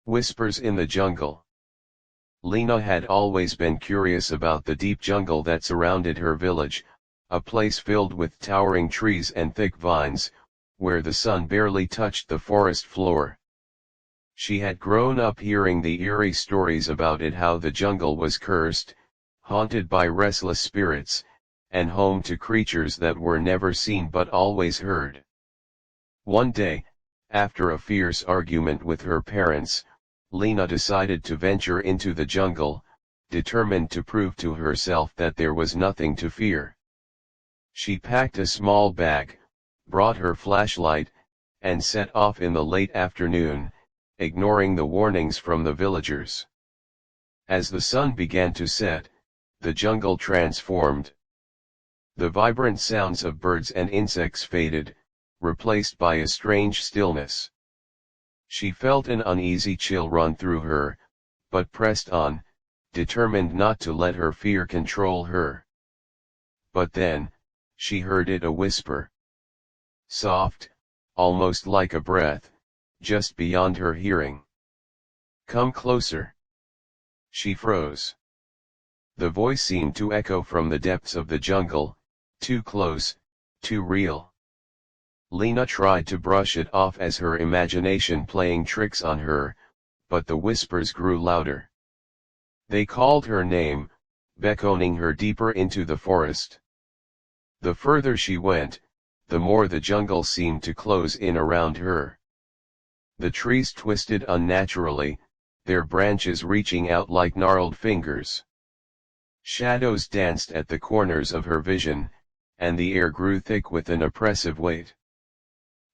Whispers in the jungle. Lena had always been curious about the deep jungle that surrounded her village, a place filled with towering trees and thick vines, where the sun barely touched the forest floor. She had grown up hearing the eerie stories about it, how the jungle was cursed, haunted by restless spirits, and home to creatures that were never seen but always heard. One day, after a fierce argument with her parents, Lena decided to venture into the jungle, determined to prove to herself that there was nothing to fear. She packed a small bag, brought her flashlight, and set off in the late afternoon, ignoring the warnings from the villagers. As the sun began to set, the jungle transformed. The vibrant sounds of birds and insects faded, replaced by a strange stillness. She felt an uneasy chill run through her, but pressed on, determined not to let her fear control her. But then, she heard it, a whisper. Soft, almost like a breath, just beyond her hearing. "Come closer." She froze. The voice seemed to echo from the depths of the jungle, too close, too real. Lena tried to brush it off as her imagination playing tricks on her, but the whispers grew louder. They called her name, beckoning her deeper into the forest. The further she went, the more the jungle seemed to close in around her. The trees twisted unnaturally, their branches reaching out like gnarled fingers. Shadows danced at the corners of her vision, and the air grew thick with an oppressive weight.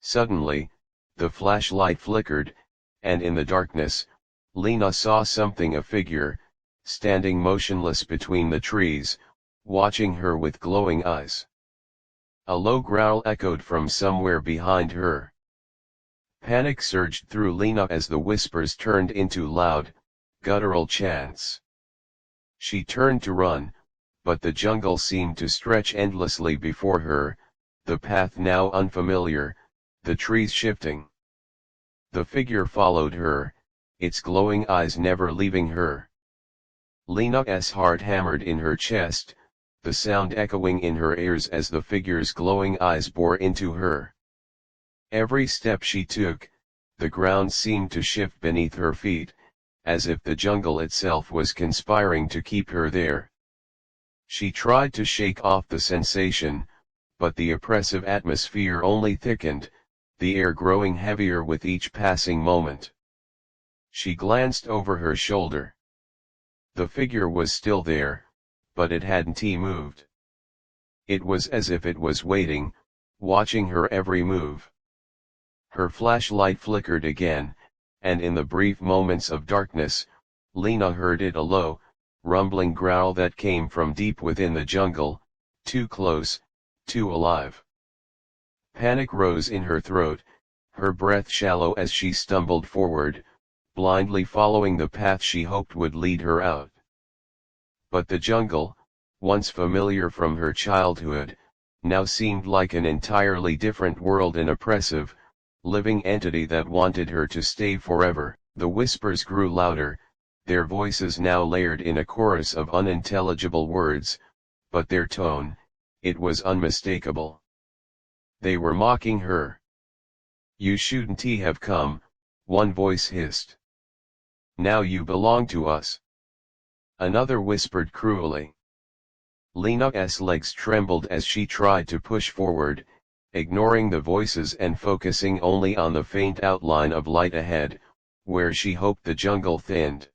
Suddenly, the flashlight flickered, and in the darkness, Lena saw something, a figure, standing motionless between the trees, watching her with glowing eyes. A low growl echoed from somewhere behind her. Panic surged through Lena as the whispers turned into loud, guttural chants. She turned to run, but the jungle seemed to stretch endlessly before her, the path now unfamiliar, the trees shifting. The figure followed her, its glowing eyes never leaving her. Lena's heart hammered in her chest, the sound echoing in her ears as the figure's glowing eyes bore into her. Every step she took, the ground seemed to shift beneath her feet, as if the jungle itself was conspiring to keep her there. She tried to shake off the sensation, but the oppressive atmosphere only thickened, the air growing heavier with each passing moment. She glanced over her shoulder. The figure was still there, but it hadn't moved. It was as if it was waiting, watching her every move. Her flashlight flickered again, and in the brief moments of darkness, Lena heard it, a low, rumbling growl that came from deep within the jungle, too close, too alive. Panic rose in her throat, her breath shallow as she stumbled forward, blindly following the path she hoped would lead her out. But the jungle, once familiar from her childhood, now seemed like an entirely different world, an oppressive, living entity that wanted her to stay forever. The whispers grew louder, their voices now layered in a chorus of unintelligible words, but their tone, it was unmistakable. They were mocking her. "You shouldn't have come," one voice hissed. "Now you belong to us," another whispered cruelly. Lena's legs trembled as she tried to push forward, ignoring the voices and focusing only on the faint outline of light ahead, where she hoped the jungle thinned.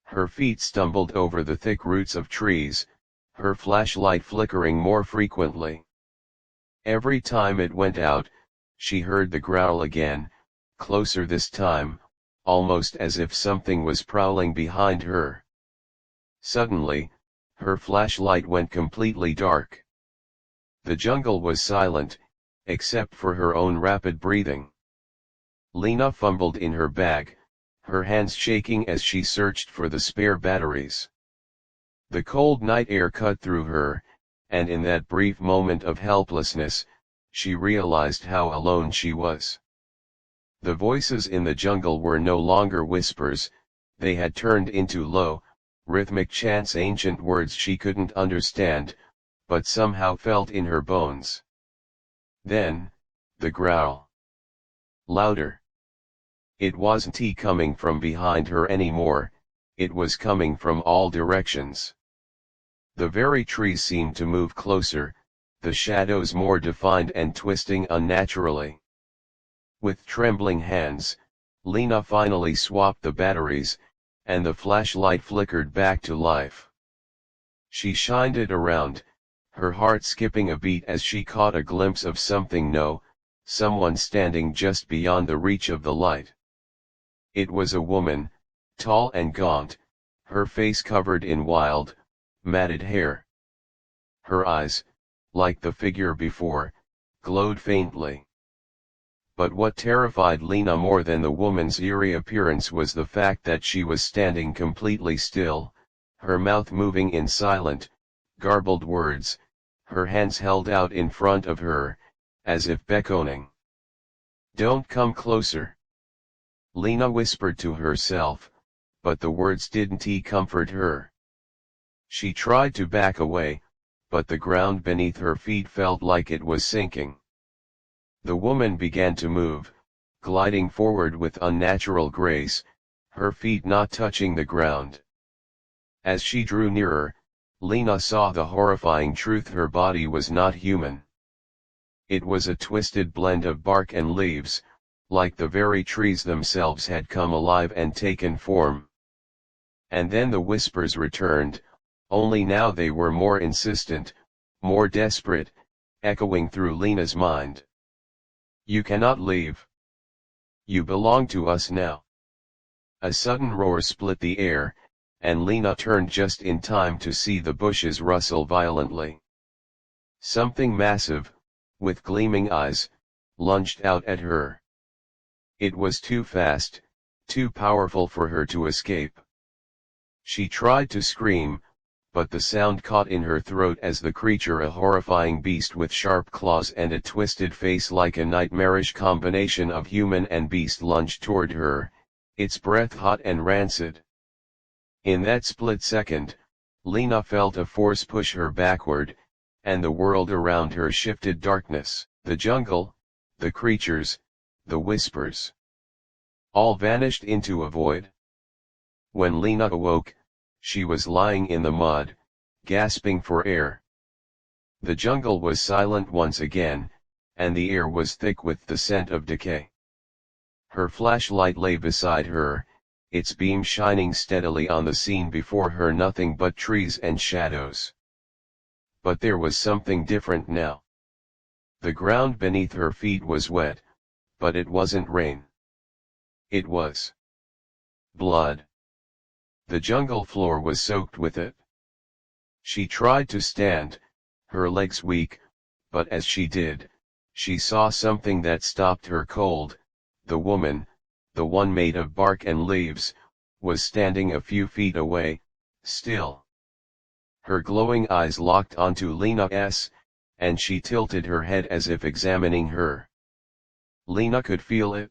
Her feet stumbled over the thick roots of trees, her flashlight flickering more frequently. Every time it went out, she heard the growl again, closer this time, almost as if something was prowling behind her. Suddenly, her flashlight went completely dark. The jungle was silent, except for her own rapid breathing. Lena fumbled in her bag, her hands shaking as she searched for the spare batteries. The cold night air cut through her, and in that brief moment of helplessness, she realized how alone she was. The voices in the jungle were no longer whispers, they had turned into low, rhythmic chants, ancient words she couldn't understand, but somehow felt in her bones. Then, the growl. Louder. It wasn't coming from behind her anymore, it was coming from all directions. The very trees seemed to move closer, the shadows more defined and twisting unnaturally. With trembling hands, Lena finally swapped the batteries, and the flashlight flickered back to life. She shined it around, her heart skipping a beat as she caught a glimpse of someone standing just beyond the reach of the light. It was a woman, tall and gaunt, her face covered in wild, matted hair. Her eyes, like the figure before, glowed faintly. But what terrified Lena more than the woman's eerie appearance was the fact that she was standing completely still, her mouth moving in silent, garbled words, her hands held out in front of her, as if beckoning. "Don't come closer," Lena whispered to herself, but the words didn't comfort her. She tried to back away, but the ground beneath her feet felt like it was sinking. The woman began to move, gliding forward with unnatural grace, her feet not touching the ground. As she drew nearer, Lena saw the horrifying truth: her body was not human. It was a twisted blend of bark and leaves, like the very trees themselves had come alive and taken form. And then the whispers returned, only now they were more insistent, more desperate, echoing through Lena's mind. "You cannot leave. You belong to us now." A sudden roar split the air, and Lena turned just in time to see the bushes rustle violently. Something massive, with gleaming eyes, lunged out at her. It was too fast, too powerful for her to escape. She tried to scream, but the sound caught in her throat as the creature, a horrifying beast with sharp claws and a twisted face like a nightmarish combination of human and beast, lunged toward her, its breath hot and rancid. In that split second, Lena felt a force push her backward, and the world around her shifted. Darkness, the jungle, the creatures, the whispers, all vanished into a void. When Lena awoke, she was lying in the mud, gasping for air. The jungle was silent once again, and the air was thick with the scent of decay. Her flashlight lay beside her, its beam shining steadily on the scene before her, nothing but trees and shadows. But there was something different now. The ground beneath her feet was wet, but it wasn't rain. It was blood. The jungle floor was soaked with it. She tried to stand, her legs weak, but as she did, she saw something that stopped her cold. The woman, the one made of bark and leaves, was standing a few feet away, still. Her glowing eyes locked onto Lena's, and she tilted her head as if examining her. Lena could feel it.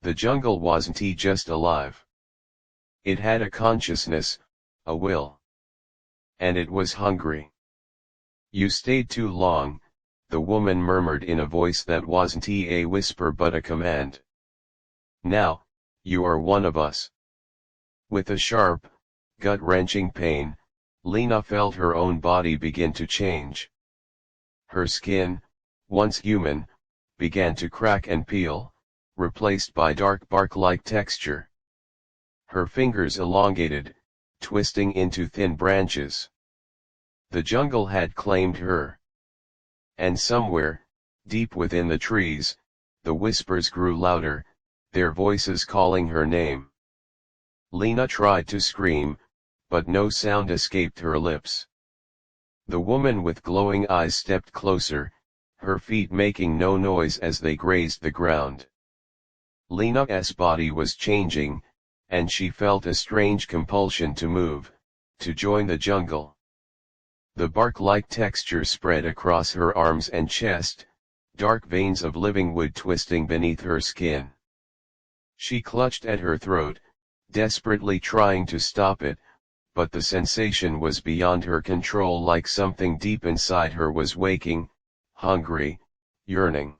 The jungle wasn't just alive. It had a consciousness, a will. And it was hungry. "You stayed too long," the woman murmured in a voice that wasn't a whisper but a command. "Now, you are one of us." With a sharp, gut-wrenching pain, Lena felt her own body begin to change. Her skin, once human, began to crack and peel, replaced by dark bark-like texture. Her fingers elongated, twisting into thin branches. The jungle had claimed her. And somewhere, deep within the trees, the whispers grew louder, their voices calling her name. Lena tried to scream, but no sound escaped her lips. The woman with glowing eyes stepped closer, her feet making no noise as they grazed the ground. Lena's body was changing, and she felt a strange compulsion to move, to join the jungle. The bark-like texture spread across her arms and chest, dark veins of living wood twisting beneath her skin. She clutched at her throat, desperately trying to stop it, but the sensation was beyond her control, like something deep inside her was waking, hungry, yearning.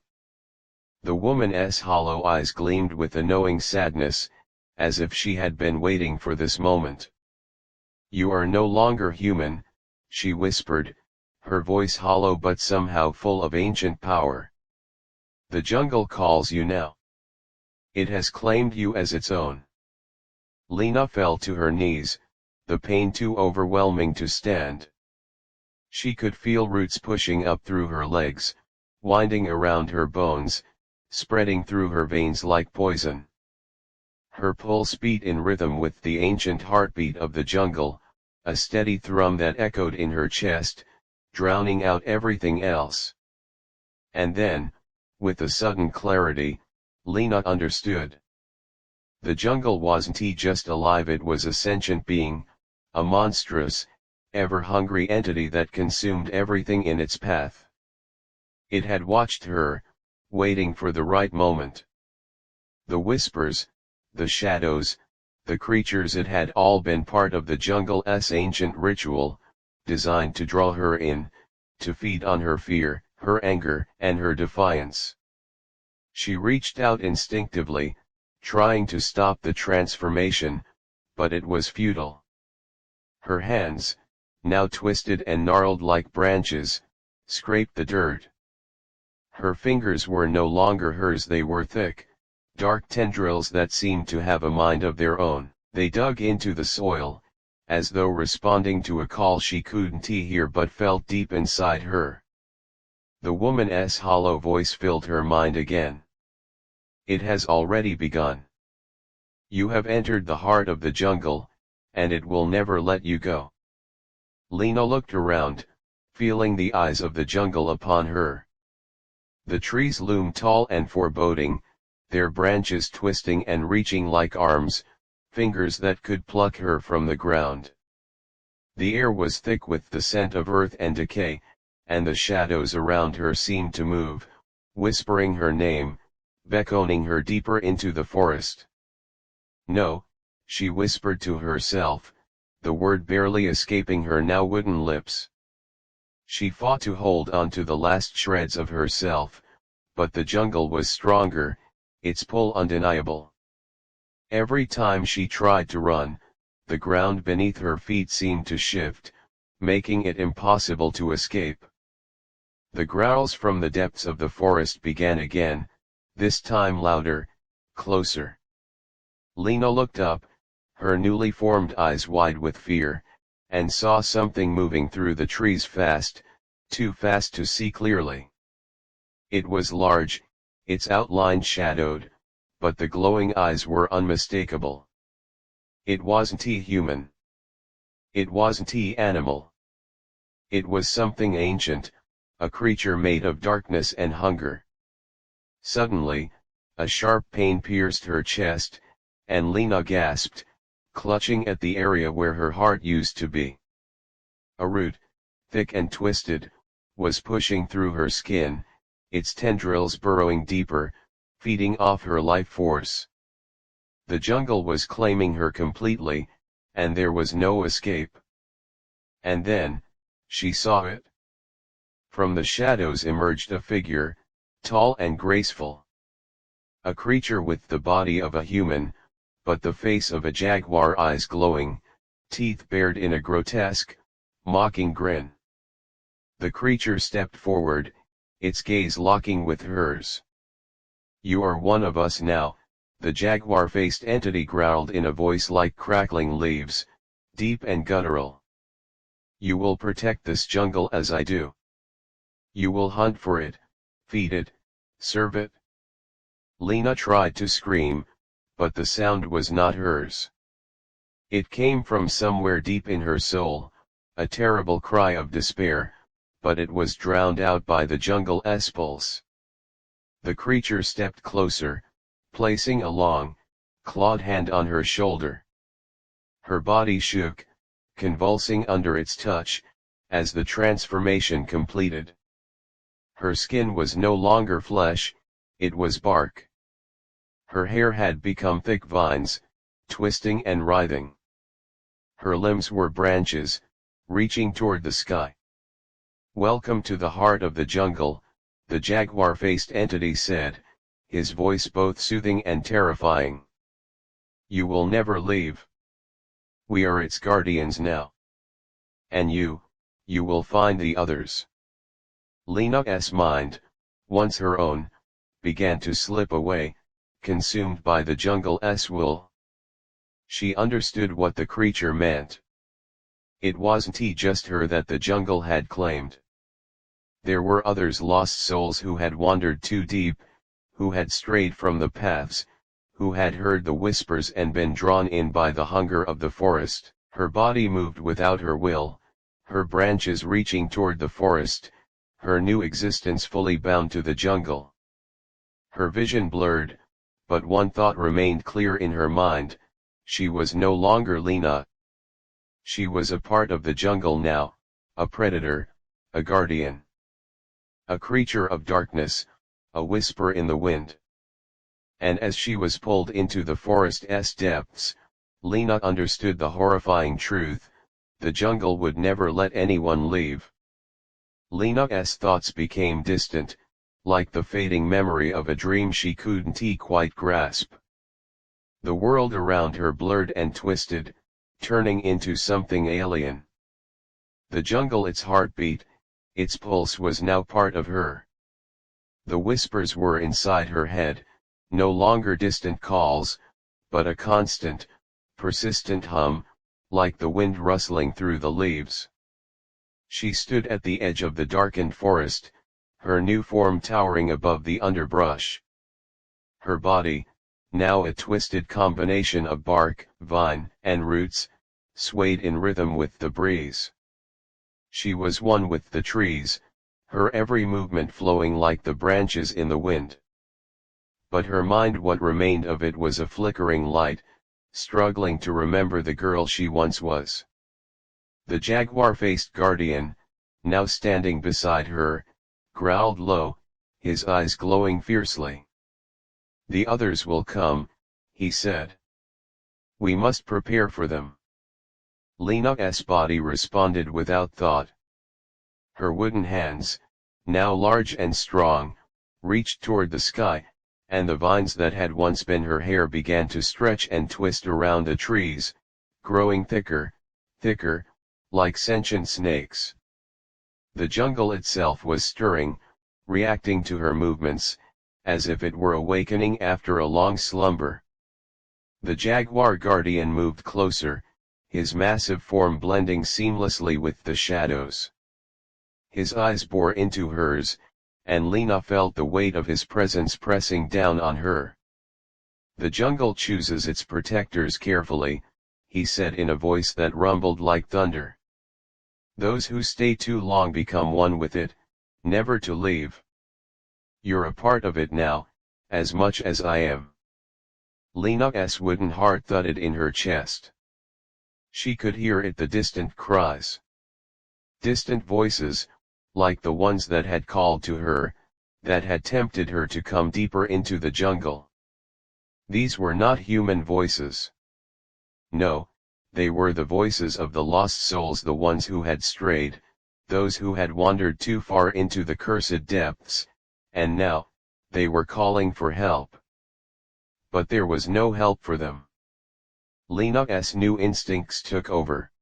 The woman's hollow eyes gleamed with a knowing sadness, as if she had been waiting for this moment. "You are no longer human," she whispered, her voice hollow but somehow full of ancient power. "The jungle calls you now. It has claimed you as its own." Lena fell to her knees, the pain too overwhelming to stand. She could feel roots pushing up through her legs, winding around her bones, spreading through her veins like poison. Her pulse beat in rhythm with the ancient heartbeat of the jungle, a steady thrum that echoed in her chest, drowning out everything else. And then, with a sudden clarity, Lena understood. The jungle wasn't just alive, it was a sentient being, a monstrous, ever-hungry entity that consumed everything in its path. It had watched her, waiting for the right moment. The whispers, the shadows, the creatures, it had all been part of the jungle's ancient ritual, designed to draw her in, to feed on her fear, her anger, and her defiance. She reached out instinctively, trying to stop the transformation, but it was futile. Her hands, now twisted and gnarled like branches, scraped the dirt. Her fingers were no longer hers, they were thick, dark tendrils that seemed to have a mind of their own. They dug into the soil, as though responding to a call she couldn't hear but felt deep inside her. The woman's hollow voice filled her mind again. "It has already begun. You have entered the heart of the jungle, and it will never let you go." Lena looked around, feeling the eyes of the jungle upon her. The trees loomed tall and foreboding, their branches twisting and reaching like arms, fingers that could pluck her from the ground. The air was thick with the scent of earth and decay, and the shadows around her seemed to move, whispering her name, beckoning her deeper into the forest. "No," she whispered to herself, the word barely escaping her now wooden lips. She fought to hold on to the last shreds of herself, but the jungle was stronger, its pull undeniable. Every time she tried to run, the ground beneath her feet seemed to shift, making it impossible to escape. The growls from the depths of the forest began again, this time louder, closer. Lena looked up, her newly formed eyes wide with fear, and saw something moving through the trees fast, too fast to see clearly. It was large, its outline shadowed, but the glowing eyes were unmistakable. It wasn't human. It wasn't animal. It was something ancient, a creature made of darkness and hunger. Suddenly, a sharp pain pierced her chest, and Lena gasped, clutching at the area where her heart used to be. A root, thick and twisted, was pushing through her skin, its tendrils burrowing deeper, feeding off her life force. The jungle was claiming her completely, and there was no escape. And then, she saw it. From the shadows emerged a figure, tall and graceful. A creature with the body of a human, but the face of a jaguar, eyes glowing, teeth bared in a grotesque, mocking grin. The creature stepped forward, its gaze locking with hers. "You are one of us now," the jaguar-faced entity growled in a voice like crackling leaves, deep and guttural. "You will protect this jungle as I do. You will hunt for it, feed it, serve it." Lena tried to scream, but the sound was not hers. It came from somewhere deep in her soul, a terrible cry of despair, but it was drowned out by the jungle's pulse. The creature stepped closer, placing a long, clawed hand on her shoulder. Her body shook, convulsing under its touch, as the transformation completed. Her skin was no longer flesh, it was bark. Her hair had become thick vines, twisting and writhing. Her limbs were branches, reaching toward the sky. "Welcome to the heart of the jungle," the jaguar-faced entity said, his voice both soothing and terrifying. "You will never leave. We are its guardians now. And you will find the others." Lena's mind, once her own, began to slip away, consumed by the jungle's will. She understood what the creature meant. It wasn't just her that the jungle had claimed. There were others, lost souls who had wandered too deep, who had strayed from the paths, who had heard the whispers and been drawn in by the hunger of the forest. Her body moved without her will, her branches reaching toward the forest, her new existence fully bound to the jungle. Her vision blurred, but one thought remained clear in her mind: she was no longer Lena. She was a part of the jungle now, a predator, a guardian. A creature of darkness, a whisper in the wind. And as she was pulled into the forest's depths, Lena understood the horrifying truth: the jungle would never let anyone leave. Lena's thoughts became distant, like the fading memory of a dream she couldn't quite grasp. The world around her blurred and twisted, turning into something alien. The jungle, its heartbeat, its pulse, was now part of her. The whispers were inside her head, no longer distant calls, but a constant, persistent hum, like the wind rustling through the leaves. She stood at the edge of the darkened forest, her new form towering above the underbrush. Her body, now a twisted combination of bark, vine, and roots, swayed in rhythm with the breeze. She was one with the trees, her every movement flowing like the branches in the wind. But her mind, what remained of it, was a flickering light, struggling to remember the girl she once was. The jaguar-faced guardian, now standing beside her, growled low, his eyes glowing fiercely. "The others will come," he said. "We must prepare for them." Lena's body responded without thought. Her wooden hands, now large and strong, reached toward the sky, and the vines that had once been her hair began to stretch and twist around the trees, growing thicker, thicker, like sentient snakes. The jungle itself was stirring, reacting to her movements, as if it were awakening after a long slumber. The jaguar guardian moved closer, his massive form blending seamlessly with the shadows. His eyes bore into hers, and Lena felt the weight of his presence pressing down on her. "The jungle chooses its protectors carefully," he said in a voice that rumbled like thunder. "Those who stay too long become one with it, never to leave. You're a part of it now, as much as I am." Lena's wooden heart thudded in her chest. She could hear it, the distant cries. Distant voices, like the ones that had called to her, that had tempted her to come deeper into the jungle. These were not human voices. No, they were the voices of the lost souls, the ones who had strayed, those who had wandered too far into the cursed depths, and now, they were calling for help. But there was no help for them. Lena's new instincts took over.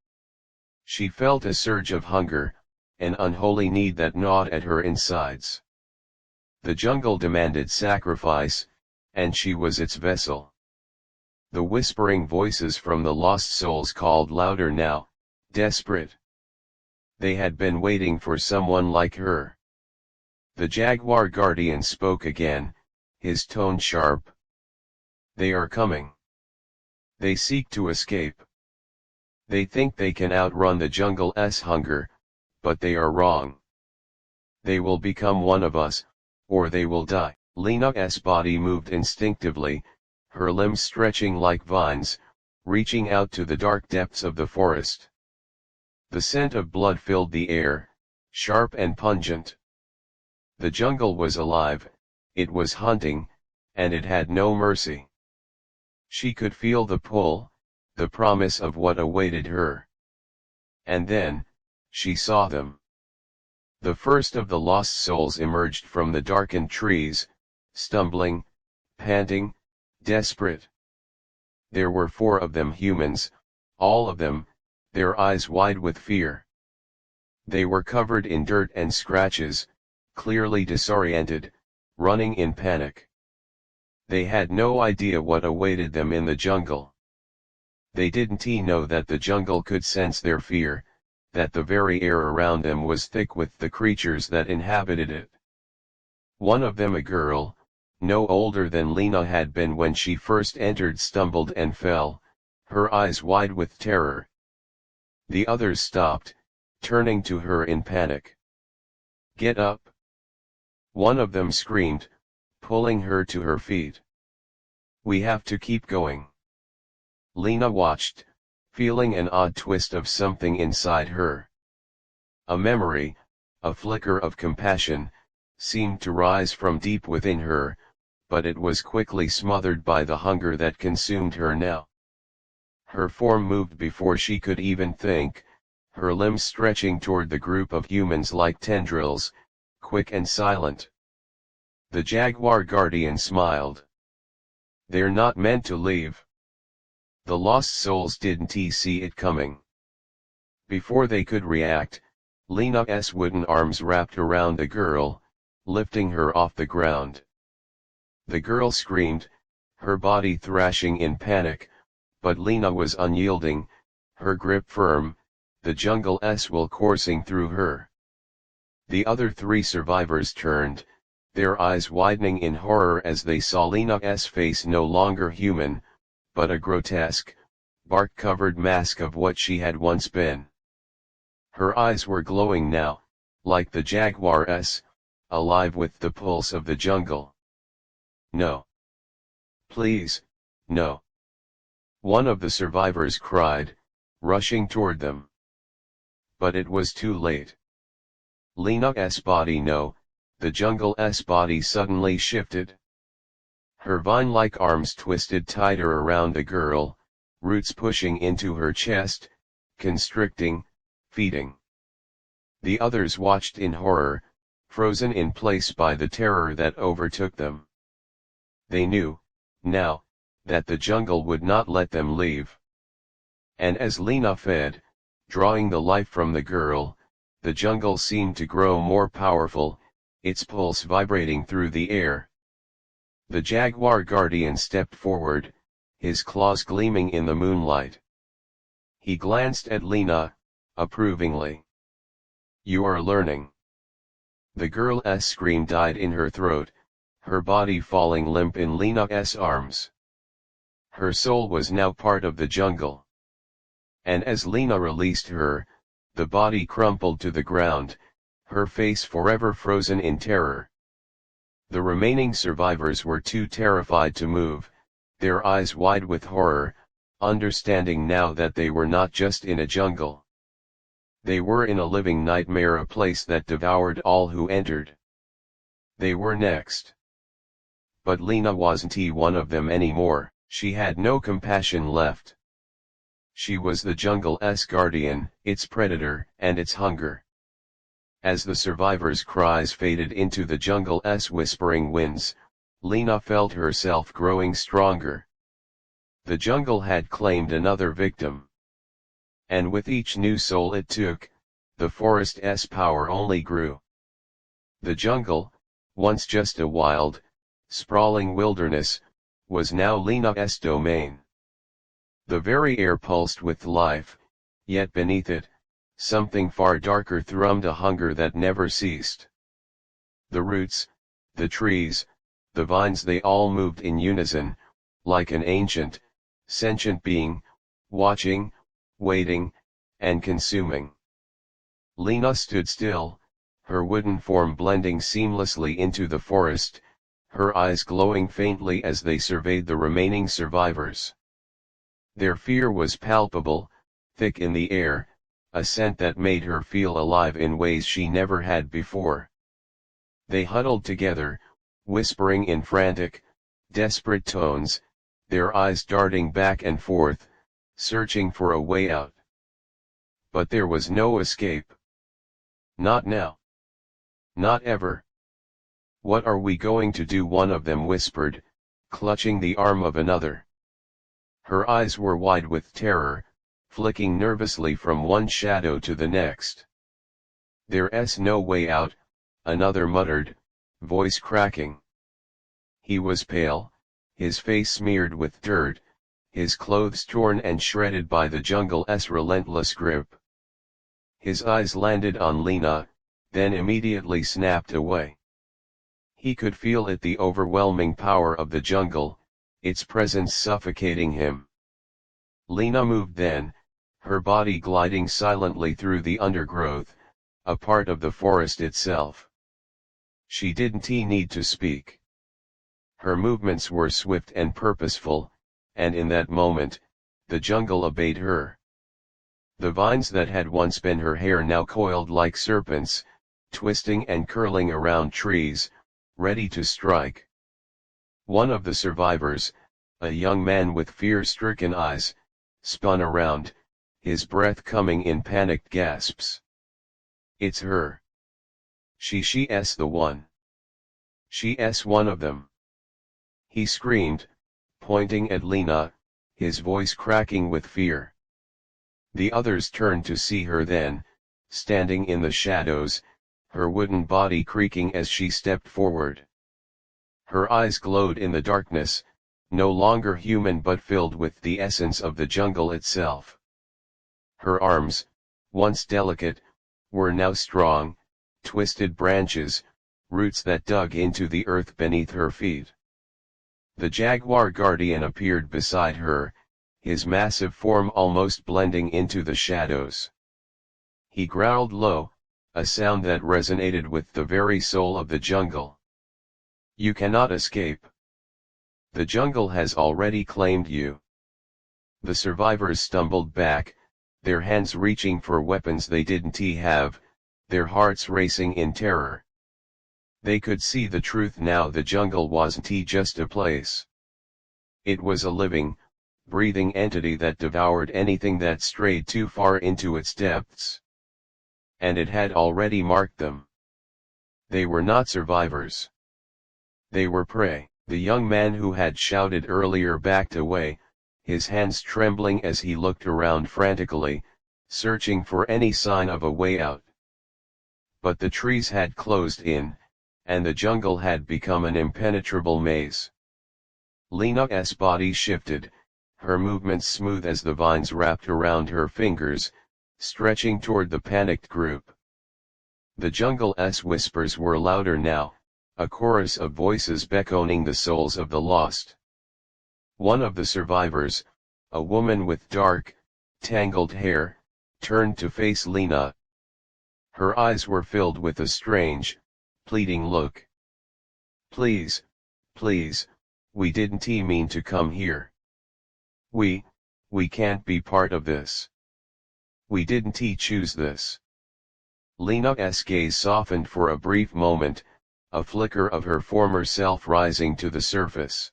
She felt a surge of hunger, an unholy need that gnawed at her insides. The jungle demanded sacrifice, and she was its vessel. The whispering voices from the lost souls called louder now, desperate. They had been waiting for someone like her. The jaguar guardian spoke again, his tone sharp. "They are coming. They seek to escape. They think they can outrun the jungle's hunger, but they are wrong. They will become one of us, or they will die." Lena's body moved instinctively, her limbs stretching like vines, reaching out to the dark depths of the forest. The scent of blood filled the air, sharp and pungent. The jungle was alive, it was hunting, and it had no mercy. She could feel the pull, the promise of what awaited her. And then, she saw them. The first of the lost souls emerged from the darkened trees, stumbling, panting, desperate. There were 4 of them, humans, all of them, their eyes wide with fear. They were covered in dirt and scratches, clearly disoriented, running in panic. They had no idea what awaited them in the jungle. They didn't know that the jungle could sense their fear, that the very air around them was thick with the creatures that inhabited it. One of them, a girl, no older than Lena had been when she first entered, stumbled and fell, her eyes wide with terror. The others stopped, turning to her in panic. "Get up!" one of them screamed, pulling her to her feet. "We have to keep going." Lena watched, feeling an odd twist of something inside her. A memory, a flicker of compassion, seemed to rise from deep within her, but it was quickly smothered by the hunger that consumed her now. Her form moved before she could even think, her limbs stretching toward the group of humans like tendrils, quick and silent. The jaguar guardian smiled. "They're not meant to leave." The lost souls didn't see it coming. Before they could react, Lena's wooden arms wrapped around the girl, lifting her off the ground. The girl screamed, her body thrashing in panic, but Lena was unyielding, her grip firm, the jungle's will coursing through her. The other 3 survivors turned, their eyes widening in horror as they saw Lena's face no longer human, but a grotesque, bark-covered mask of what she had once been. Her eyes were glowing now, like the jaguar's, alive with the pulse of the jungle. "No. Please, no." one of the survivors cried, rushing toward them. But it was too late. Lena's body, no, the jungle's body suddenly shifted. Her vine-like arms twisted tighter around the girl, roots pushing into her chest, constricting, feeding. The others watched in horror, frozen in place by the terror that overtook them. They knew, now, that the jungle would not let them leave. And as Lena fed, drawing the life from the girl, the jungle seemed to grow more powerful, its pulse vibrating through the air. The jaguar guardian stepped forward, his claws gleaming in the moonlight. He glanced at Lena, approvingly. "You are learning." The girl's scream died in her throat, her body falling limp in Lena's arms. Her soul was now part of the jungle. And as Lena released her, the body crumpled to the ground, her face forever frozen in terror. The remaining survivors were too terrified to move, their eyes wide with horror, understanding now that they were not just in a jungle. They were in a living nightmare, a place that devoured all who entered. They were next. But Lena wasn't one of them anymore. She had no compassion left. She was the jungle's guardian, its predator, and its hunger. As the survivors' cries faded into the jungle's whispering winds, Lena felt herself growing stronger. The jungle had claimed another victim. And with each new soul it took, the forest's power only grew. The jungle, once just a wild, sprawling wilderness, was now Lena's domain. The very air pulsed with life, yet beneath it, something far darker thrummed, a hunger that never ceased. The roots, the trees, the vines, they all moved in unison, like an ancient, sentient being, watching, waiting, and consuming. Lena stood still, her wooden form blending seamlessly into the forest, her eyes glowing faintly as they surveyed the remaining survivors. Their fear was palpable, thick in the air, a scent that made her feel alive in ways she never had before. They huddled together, whispering in frantic, desperate tones, their eyes darting back and forth, searching for a way out. But there was no escape. Not now. Not ever. What are we going to do? One of them whispered, clutching the arm of another. Her eyes were wide with terror, flicking nervously from one shadow to the next. There's no way out, another muttered, voice cracking. He was pale, his face smeared with dirt, his clothes torn and shredded by the jungle's relentless grip. His eyes landed on Lena, then immediately snapped away. He could feel it, the overwhelming power of the jungle, its presence suffocating him. Lena moved then, her body gliding silently through the undergrowth, a part of the forest itself. She didn't need to speak. Her movements were swift and purposeful, and in that moment, the jungle obeyed her. The vines that had once been her hair now coiled like serpents, twisting and curling around trees, ready to strike. One of the survivors, a young man with fear-stricken eyes, spun around, his breath coming in panicked gasps. It's her. She's the one. She's one of them. He screamed, pointing at Lena, his voice cracking with fear. The others turned to see her then, standing in the shadows, her wooden body creaking as she stepped forward. Her eyes glowed in the darkness, no longer human but filled with the essence of the jungle itself. Her arms, once delicate, were now strong, twisted branches, roots that dug into the earth beneath her feet. The jaguar guardian appeared beside her, his massive form almost blending into the shadows. He growled low, a sound that resonated with the very soul of the jungle. You cannot escape. The jungle has already claimed you. The survivors stumbled back, their hands reaching for weapons they didn't have, their hearts racing in terror. They could see the truth now, the jungle wasn't just a place. It was a living, breathing entity that devoured anything that strayed too far into its depths. And it had already marked them. They were not survivors. They were prey. The young man who had shouted earlier backed away, his hands trembling as he looked around frantically, searching for any sign of a way out. But the trees had closed in, and the jungle had become an impenetrable maze. Lena's body shifted, her movements smooth as the vines wrapped around her fingers, stretching toward the panicked group. The jungle's whispers were louder now, a chorus of voices beckoning the souls of the lost. One of the survivors, a woman with dark, tangled hair, turned to face Lena. Her eyes were filled with a strange, pleading look. Please, please, we didn't mean to come here. We can't be part of this. We didn't choose this. Lena's gaze softened for a brief moment, a flicker of her former self rising to the surface.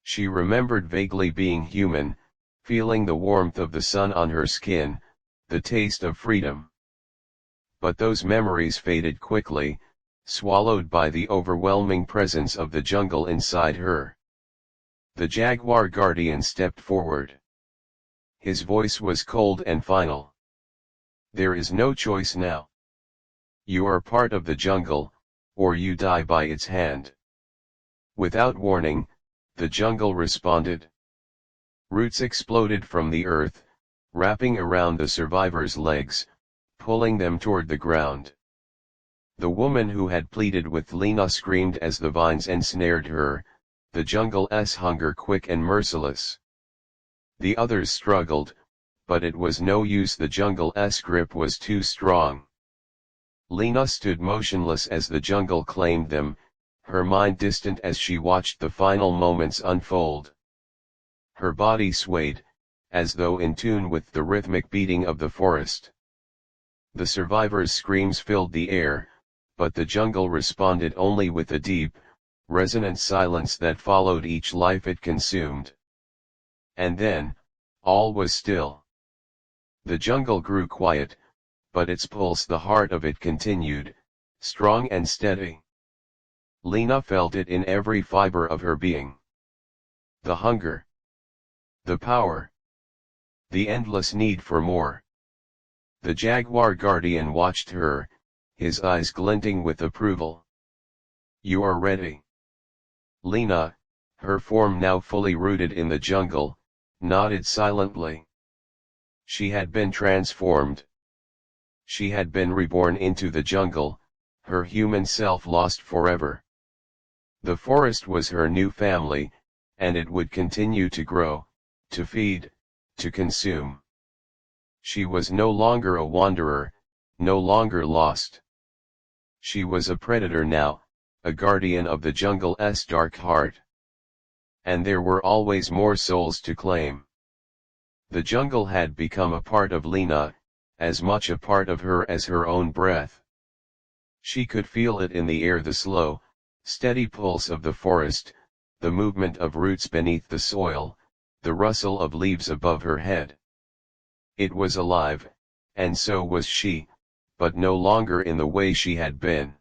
She remembered vaguely being human, feeling the warmth of the sun on her skin, the taste of freedom. But those memories faded quickly, swallowed by the overwhelming presence of the jungle inside her. The jaguar guardian stepped forward. His voice was cold and final. There is no choice now. You are part of the jungle, or you die by its hand. Without warning, the jungle responded. Roots exploded from the earth, wrapping around the survivors' legs, pulling them toward the ground. The woman who had pleaded with Lena screamed as the vines ensnared her, the jungle's hunger quick and merciless. The others struggled, but it was no use, the jungle's grip was too strong. Lena stood motionless as the jungle claimed them, her mind distant as she watched the final moments unfold. Her body swayed, as though in tune with the rhythmic beating of the forest. The survivors' screams filled the air, but the jungle responded only with a deep, resonant silence that followed each life it consumed. And then, all was still. The jungle grew quiet, but its pulse, the heart of it, continued, strong and steady. Lena felt it in every fiber of her being. The hunger, the power, the endless need for more. The jaguar guardian watched her, his eyes glinting with approval. You are ready. Lena, her form now fully rooted in the jungle, nodded silently. She had been transformed. She had been reborn into the jungle, her human self lost forever. The forest was her new family, and it would continue to grow, to feed, to consume. She was no longer a wanderer, no longer lost. She was a predator now, a guardian of the jungle's dark heart. And there were always more souls to claim. The jungle had become a part of Lena, as much a part of her as her own breath. She could feel it in the air, the slow, steady pulse of the forest, the movement of roots beneath the soil, the rustle of leaves above her head. It was alive, and so was she, but no longer in the way she had been.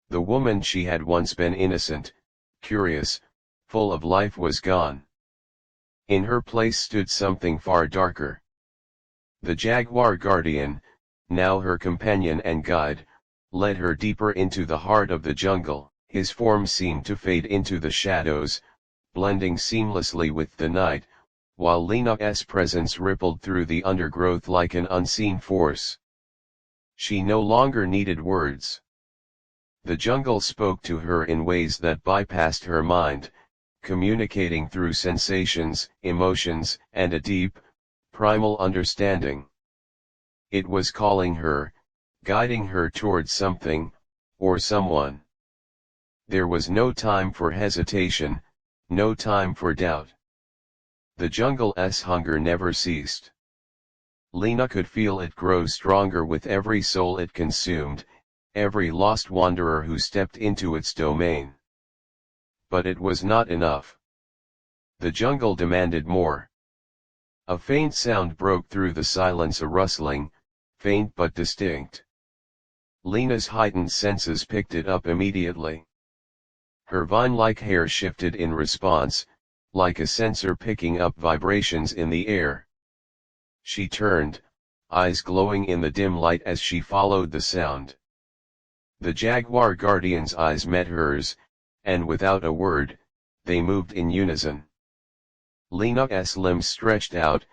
The woman she had once been, innocent, curious, full of life, was gone. In her place stood something far darker. The jaguar guardian, now her companion and guide, led her deeper into the heart of the jungle. His form seemed to fade into the shadows, blending seamlessly with the night, while Lena's presence rippled through the undergrowth like an unseen force. She no longer needed words. The jungle spoke to her in ways that bypassed her mind, communicating through sensations, emotions, and a deep, primal understanding. It was calling her, guiding her towards something, or someone. There was no time for hesitation, no time for doubt. The jungle's hunger never ceased. Lena could feel it grow stronger with every soul it consumed, every lost wanderer who stepped into its domain. But it was not enough. The jungle demanded more. A faint sound broke through the silence, a rustling, faint but distinct. Lena's heightened senses picked it up immediately. Her vine-like hair shifted in response, like a sensor picking up vibrations in the air. She turned, eyes glowing in the dim light as she followed the sound. The jaguar guardian's eyes met hers, and without a word, they moved in unison. Lena's limbs stretched out,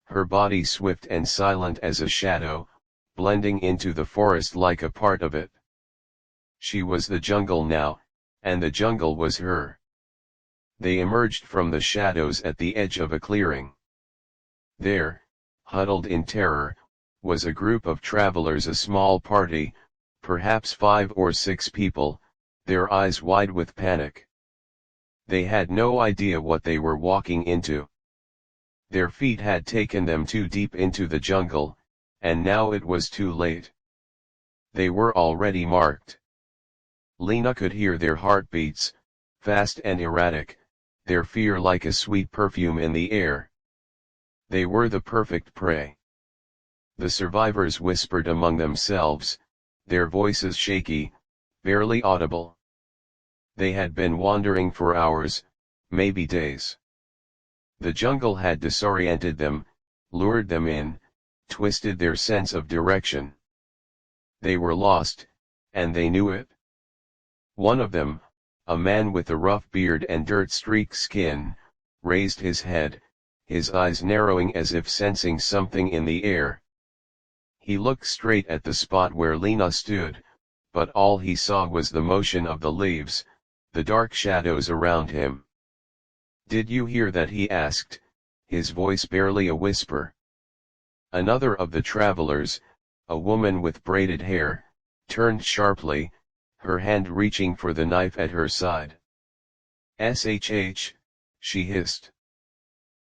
her body swift and silent as a shadow, blending into the forest like a part of it. She was the jungle now, and the jungle was her. They emerged from the shadows at the edge of a clearing. There, huddled in terror, was a group of travelers, a small party, perhaps 5 or 6 people, their eyes wide with panic. They had no idea what they were walking into. Their feet had taken them too deep into the jungle, and now it was too late. They were already marked. Lena could hear their heartbeats, fast and erratic, their fear like a sweet perfume in the air. They were the perfect prey. The survivors whispered among themselves, their voices shaky, barely audible. They had been wandering for hours, maybe days. The jungle had disoriented them, lured them in, twisted their sense of direction. They were lost, and they knew it. One of them, a man with a rough beard and dirt-streaked skin, raised his head, his eyes narrowing as if sensing something in the air. He looked straight at the spot where Lena stood, but all he saw was the motion of the leaves, the dark shadows around him. "Did you hear that?" he asked, his voice barely a whisper. Another of the travelers, a woman with braided hair, turned sharply, her hand reaching for the knife at her side. "Shh," she hissed.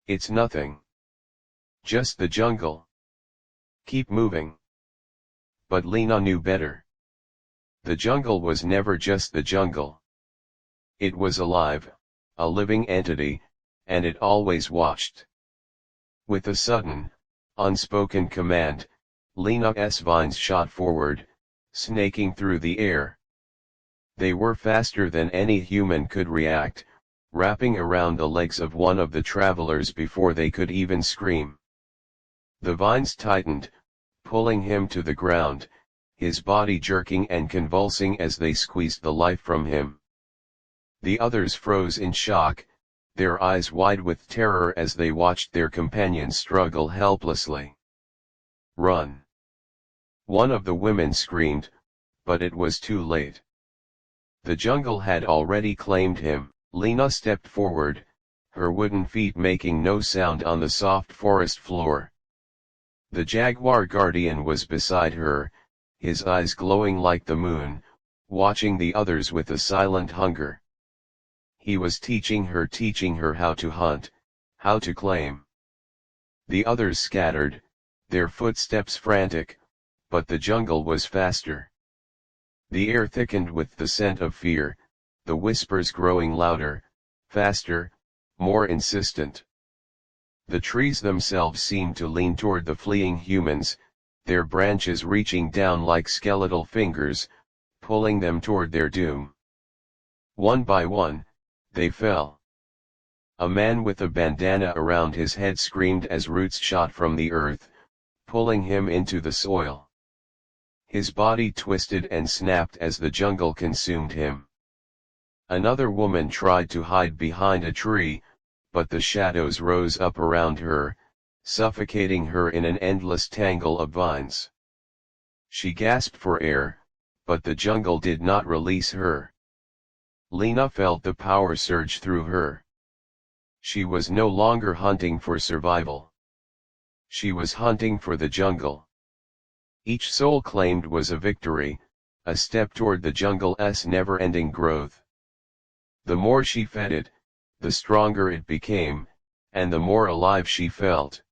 "It's nothing. Just the jungle. Keep moving." But Lena knew better. The jungle was never just the jungle. It was alive, a living entity, and it always watched. With a sudden, unspoken command, Lena's vines shot forward, snaking through the air. They were faster than any human could react, wrapping around the legs of one of the travelers before they could even scream. The vines tightened, pulling him to the ground, his body jerking and convulsing as they squeezed the life from him. The others froze in shock, their eyes wide with terror as they watched their companions struggle helplessly. "Run!" one of the women screamed, but it was too late. The jungle had already claimed him. Lena stepped forward, her wooden feet making no sound on the soft forest floor. The jaguar guardian was beside her, his eyes glowing like the moon, watching the others with a silent hunger. He was teaching her how to hunt, how to claim. The others scattered, their footsteps frantic, but the jungle was faster. The air thickened with the scent of fear, the whispers growing louder, faster, more insistent. The trees themselves seemed to lean toward the fleeing humans, their branches reaching down like skeletal fingers, pulling them toward their doom. One by one, they fell. A man with a bandana around his head screamed as roots shot from the earth, pulling him into the soil. His body twisted and snapped as the jungle consumed him. Another woman tried to hide behind a tree, but the shadows rose up around her, suffocating her in an endless tangle of vines. She gasped for air, but the jungle did not release her. Lena felt the power surge through her. She was no longer hunting for survival. She was hunting for the jungle. Each soul claimed was a victory, a step toward the jungle's never-ending growth. The more she fed it, the stronger it became, and the more alive she felt.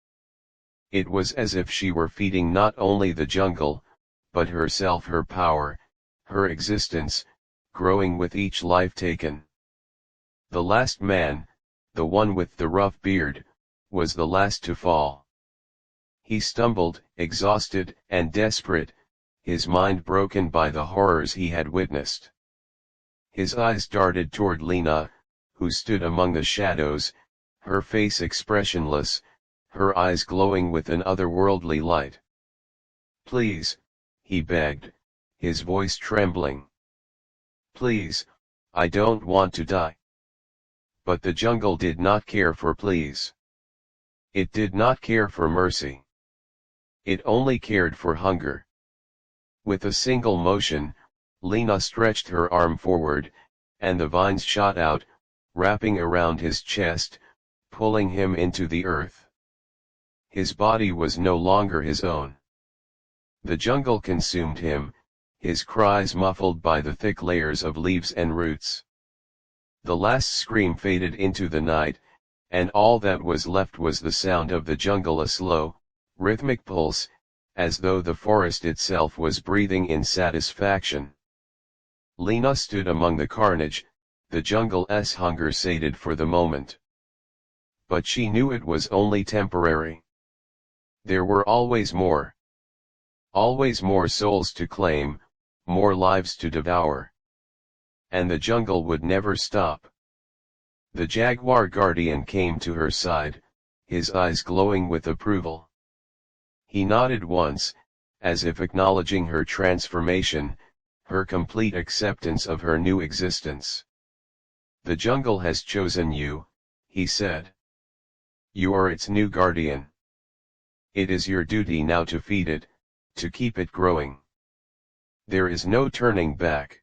It was as if she were feeding not only the jungle, but herself, her power, her existence, growing with each life taken. The last man, the one with the rough beard, was the last to fall. He stumbled, exhausted and desperate, his mind broken by the horrors he had witnessed. His eyes darted toward Lena, who stood among the shadows, her face expressionless, her eyes glowing with an otherworldly light. "Please," he begged, his voice trembling. "Please, I don't want to die." But the jungle did not care for pleas. It did not care for mercy. It only cared for hunger. With a single motion, Lena stretched her arm forward, and the vines shot out, wrapping around his chest, pulling him into the earth. His body was no longer his own. The jungle consumed him, his cries muffled by the thick layers of leaves and roots. The last scream faded into the night, and all that was left was the sound of the jungle, a slow, rhythmic pulse, as though the forest itself was breathing in satisfaction. Lena stood among the carnage, the jungle's hunger sated for the moment. But she knew it was only temporary. There were always more. Always more souls to claim, more lives to devour. And the jungle would never stop. The jaguar guardian came to her side, his eyes glowing with approval. He nodded once, as if acknowledging her transformation, her complete acceptance of her new existence. "The jungle has chosen you," he said. "You are its new guardian. It is your duty now to feed it, to keep it growing. There is no turning back."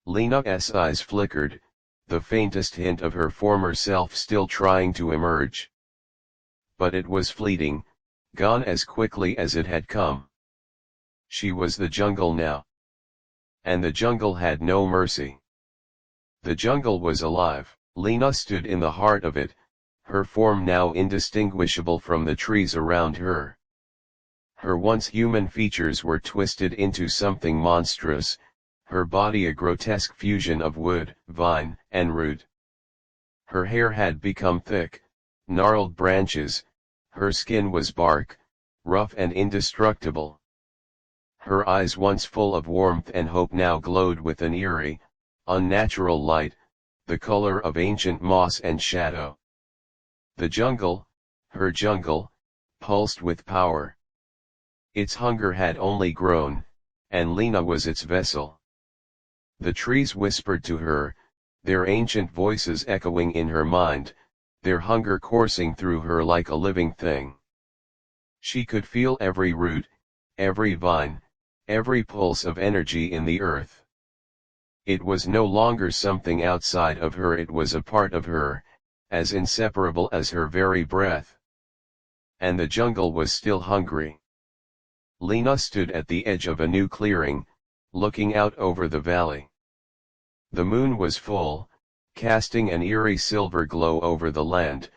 Lena's eyes flickered, the faintest hint of her former self still trying to emerge. But it was fleeting, gone as quickly as it had come. She was the jungle now. And the jungle had no mercy. The jungle was alive. Lena stood in the heart of it, her form now indistinguishable from the trees around her. Her once human features were twisted into something monstrous, her body a grotesque fusion of wood, vine, and root. Her hair had become thick, gnarled branches, her skin was bark, rough and indestructible. Her eyes once full of warmth and hope now glowed with an eerie, unnatural light, the color of ancient moss and shadow. The jungle, her jungle, pulsed with power. Its hunger had only grown, and Lena was its vessel. The trees whispered to her, their ancient voices echoing in her mind, their hunger coursing through her like a living thing. She could feel every root, every vine, every pulse of energy in the earth. It was no longer something outside of her, it was a part of her, as inseparable as her very breath. And the jungle was still hungry. Lena stood at the edge of a new clearing, looking out over the valley. The moon was full, casting an eerie silver glow over the land,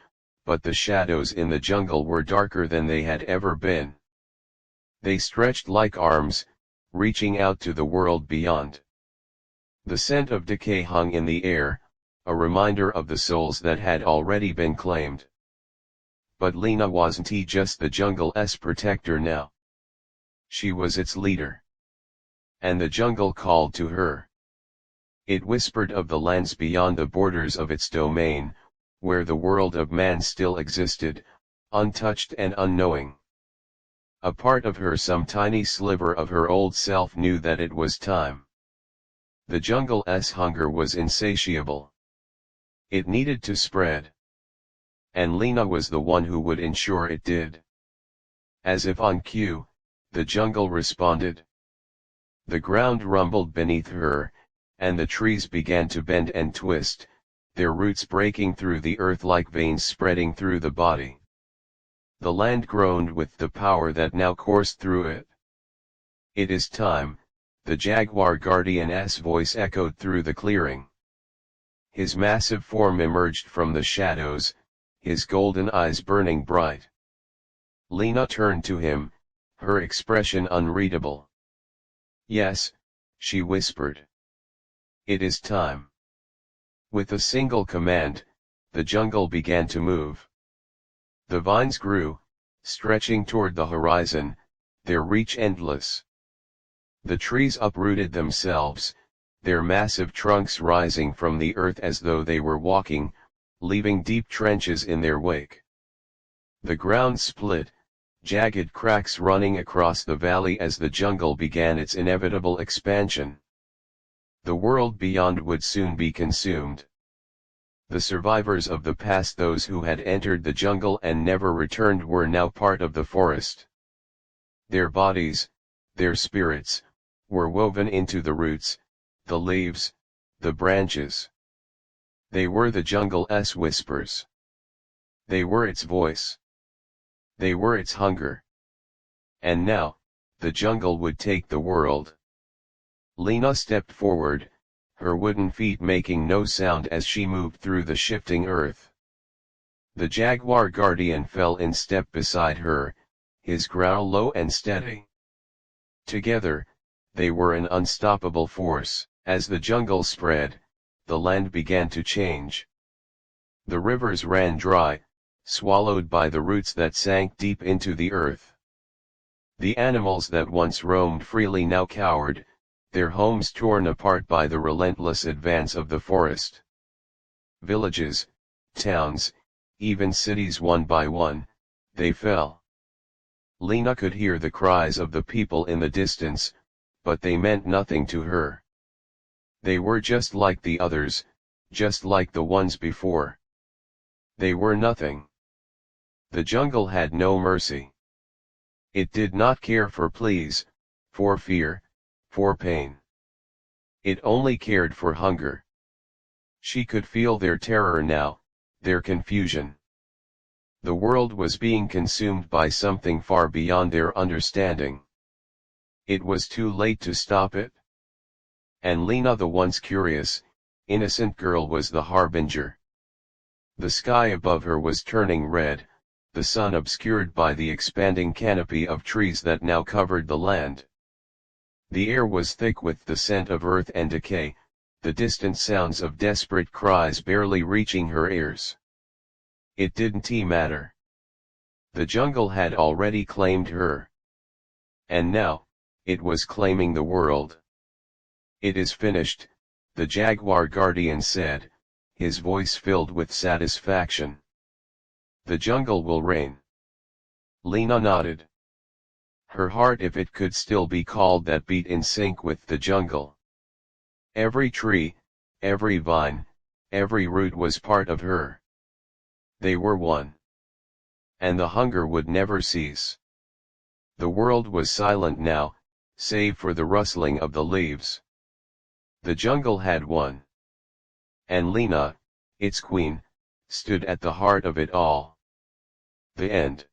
but the shadows in the jungle were darker than they had ever been. They stretched like arms, reaching out to the world beyond. The scent of decay hung in the air, a reminder of the souls that had already been claimed. But Lena wasn't just the jungle's protector now. She was its leader. And the jungle called to her. It whispered of the lands beyond the borders of its domain, where the world of man still existed, untouched and unknowing. A part of her, some tiny sliver of her old self, knew that it was time. The jungle's hunger was insatiable. It needed to spread. And Lena was the one who would ensure it did. As if on cue, the jungle responded. The ground rumbled beneath her, and the trees began to bend and twist, their roots breaking through the earth like veins spreading through the body. The land groaned with the power that now coursed through it. It is time, the jaguar guardian's voice echoed through the clearing. His massive form emerged from the shadows, his golden eyes burning bright. Lena turned to him, her expression unreadable. "Yes," she whispered. "It is time." With a single command, the jungle began to move. The vines grew, stretching toward the horizon, their reach endless. The trees uprooted themselves, their massive trunks rising from the earth as though they were walking, leaving deep trenches in their wake. The ground split, jagged cracks running across the valley as the jungle began its inevitable expansion. The world beyond would soon be consumed. The survivors of the past, those who had entered the jungle and never returned, were now part of the forest. Their bodies, their spirits, were woven into the roots, the leaves, the branches. They were the jungle's whispers. They were its voice. They were its hunger. And now, the jungle would take the world. Lena stepped forward, her wooden feet making no sound as she moved through the shifting earth. The jaguar guardian fell in step beside her, his growl low and steady. Together, they were an unstoppable force. As the jungle spread, the land began to change. The rivers ran dry, swallowed by the roots that sank deep into the earth. The animals that once roamed freely now cowered, their homes torn apart by the relentless advance of the forest. Villages, towns, even cities, one by one, they fell. Lena could hear the cries of the people in the distance, but they meant nothing to her. They were just like the others, just like the ones before. They were nothing. The jungle had no mercy. It did not care for pleas, for fear, for pain. It only cared for hunger. She could feel their terror now, their confusion. The world was being consumed by something far beyond their understanding. It was too late to stop it. And Lena, the once curious, innocent girl, was the harbinger. The sky above her was turning red, the sun obscured by the expanding canopy of trees that now covered the land. The air was thick with the scent of earth and decay, the distant sounds of desperate cries barely reaching her ears. It didn't matter. The jungle had already claimed her. And now, it was claiming the world. "It is finished," the jaguar guardian said, his voice filled with satisfaction. "The jungle will reign." Lena nodded. Her heart, if it could still be called that, beat in sync with the jungle. Every tree, every vine, every root was part of her. They were one. And the hunger would never cease. The world was silent now, save for the rustling of the leaves. The jungle had won. And Lena, its queen, stood at the heart of it all. The end.